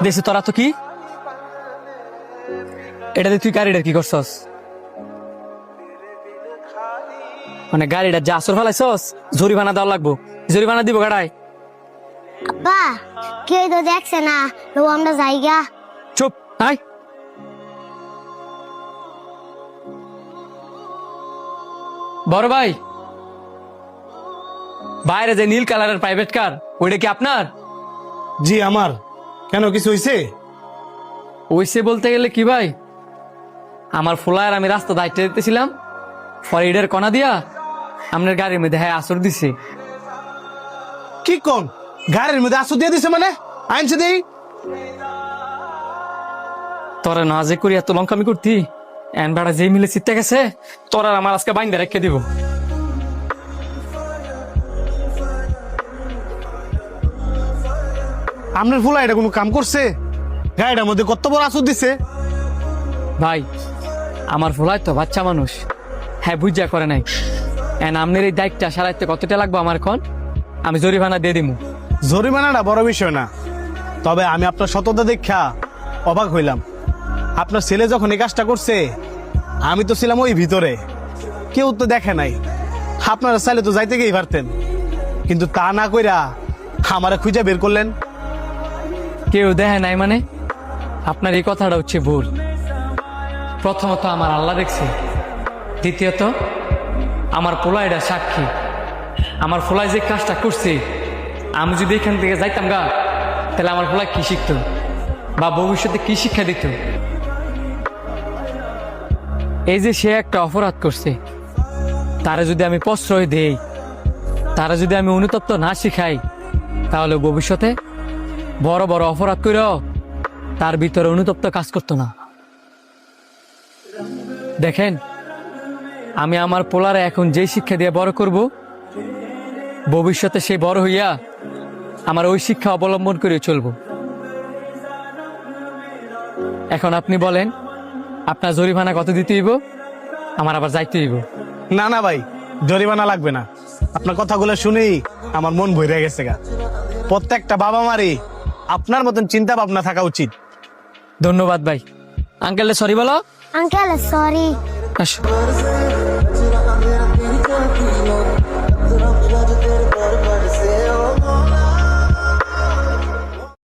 দেশে তোরা তো কি এটা তুই গাড়িটা কি করছস? মানে গাড়িটা যা আসর ফেলাইছস জরিমানা দেওয়া লাগবো। জরিমানা দিব গাড়ায়। আব্বা কেউ তো দেখছে না, লো আমরা যাইগা। চুপ আয়। বড় ভাই, বাইরে যে নীল কালারের প্রাইভেট কার ওইটা কি আপনার? জি আমার। কেন, কিছু হয়েছে? ওইসে বলতে গেলে কি ভাই, আমার ফুলার আমি রাস্তা দায়িত্ব দিতেছিলাম, ফরিডের কণা দিয়া আপনার গাড়ির মধ্যে হ্যাঁ আসর দিছে। কি কোন গাড়ির মধ্যে আসর দিয়ে দিছে? মানে আইনছে দেই তোরা না যে করি এত লঙ্কামি করতি, এন ভাড়া যে মিলে চিত্তে গেছে তোরা আমার আজকে বাইন্দা রেখে দিব। আপনার ফুলা এটা কোনো কাম করছে? গাড়িটার মধ্যে কত বড় আসর দিছে? ভাই আমার ফুলায় তো বাচ্চা মানুষ, হ্যাঁ বুঝা করে নাই। এন আপনার এই দায়িত্বটা সারাইতে কতটা লাগবো আমার এখন, আমি জরিমানা দিয়ে দিব। জরিমানাটা বড় বিষয় না, তবে আমি আপনার সততা দেখা অবাক হইলাম। আপনার ছেলে যখন এই কাজটা করছে আমি তো ছিলাম ওই ভিতরে, কেউ তো দেখে নাই। আপনারা চাইলে তো যাইতে গিয়ে পারতেন, কিন্তু তা না কইরা আমারে খুঁজে বের করলেন। কেউ দেখে নাই মানে? আপনার এই কথাটা হচ্ছে ভুল। প্রথমত আমার আল্লাহ দেখছে, দ্বিতীয়ত আমার পোলাইটা সাক্ষী। আমার পোলায় যে কাজটা করছে, আমি যদি এখান থেকে যাইতাম গা, তাহলে আমার পোলায় কি শিখতো বা ভবিষ্যতে কি শিক্ষা দিত? এই যে সে একটা অপরাধ করছে, তারা যদি আমি প্রশ্রয় দেই, তারা যদি আমি অনুতপ্ত না শিখাই, তাহলে ভবিষ্যতে বড় বড় অপরাধ করেও তার ভিতরে অনুতপ্ত কাজ করতো না। দেখেন, আমি আমার পোলারে এখন যেই শিক্ষা দিয়ে বড় করব, ভবিষ্যতে সে বড় হইয়া আমার ওই শিক্ষা অবলম্বন করে চলবো। এখন আপনি বলেন, আপনার জরিমানা কত দিতে হইব? আমার আবার যাইতে হইব? না না ভাই, জরিমানা লাগবে না। আপনার কথাগুলো শুনেই আমার মন ভরে গেছে গা। প্রত্যেকটা বাবা মারই আপনার মতন চিন্তা ভাবনা থাকা উচিত। ধন্যবাদ ভাই। আঙ্কেল সরি বলো। Uncle sorry. আসো।